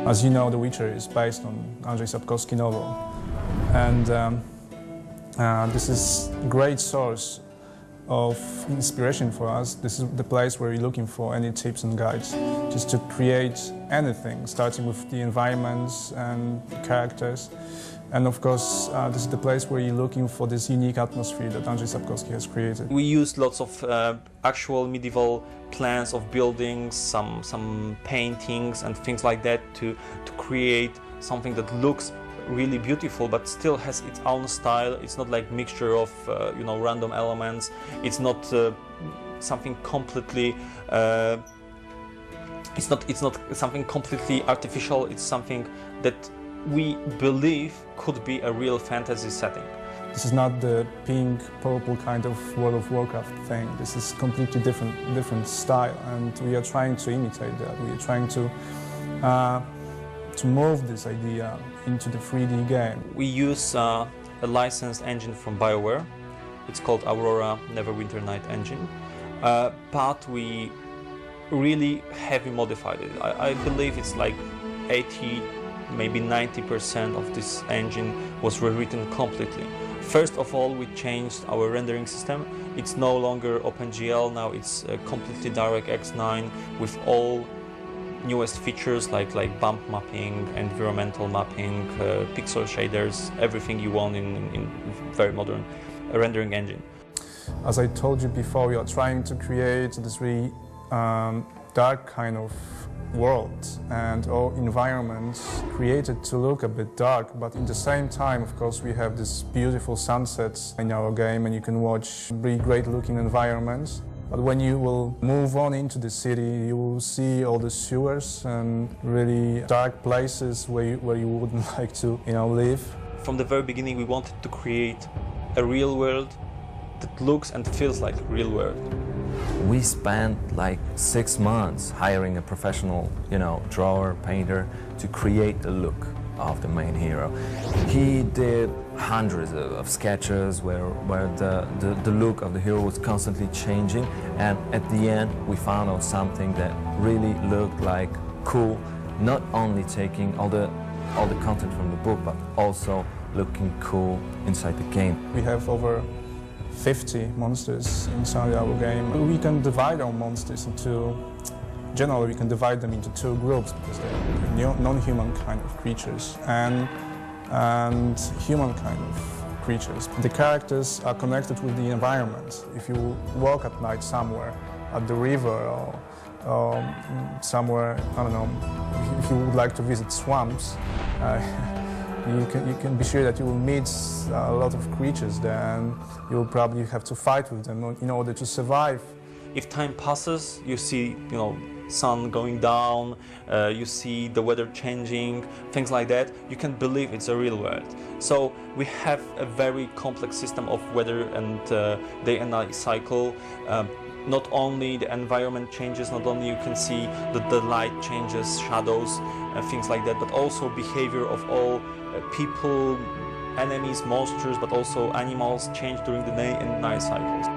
As you know, The Witcher is based on Andrzej Sapkowski's novel, and this is a great source of inspiration for us. This is the place where you're looking for any tips and guides, just to create anything, starting with the environments and the characters. And of course, this is the place where you're looking for this unique atmosphere that Andrzej Sapkowski has created. We used lots of actual medieval plans of buildings, some paintings and things like that to create something that looks really beautiful but still has its own style. It's not like mixture of random elements. It's not something completely it's not something completely artificial. It's something that we believe could be a real fantasy setting. This is not the pink, purple kind of World of Warcraft thing. This is completely different style, and we are trying to imitate that. We are trying to move this idea into the 3D game. We use a licensed engine from BioWare. It's called Aurora Neverwinter Night engine, but we really heavily modified it. I believe it's like 80, maybe 90% of this engine was rewritten completely. First of all, we changed our rendering system. It's no longer OpenGL, now it's completely DirectX 9 with all newest features like bump mapping, environmental mapping, pixel shaders, everything you want in very modern rendering engine. As I told you before, we are trying to create this really dark kind of world and all environments created to look a bit dark, but in the same time, of course, we have these beautiful sunsets in our game, and you can watch really great looking environments. But when you will move on into the city, you will see all the sewers and really dark places where you wouldn't like to live. From the very beginning, we wanted to create a real world that looks and feels like a real world. We spent like 6 months hiring a professional, drawer, painter to create the look of the main hero. He did hundreds of sketches where the look of the hero was constantly changing, and at the end we found out something that really looked like cool, not only taking all the content from the book, but also looking cool inside the game. We have over 50 monsters inside our game. We can divide our monsters into, generally we can divide them into 2 groups, because they're non-human kind of creatures and human kind of creatures. The characters are connected with the environment. If you walk at night somewhere, at the river or somewhere, I don't know, if you would like to visit swamps, you can be sure that you will meet a lot of creatures there, and you will probably have to fight with them in order to survive. If time passes, you see, sun going down, you see the weather changing, things like that, you can believe it's a real world. So we have a very complex system of weather and day and night cycle. Not only the environment changes, not only you can see that the light changes, shadows, things like that, but also behavior of all people, enemies, monsters, but also animals change during the day and night cycles.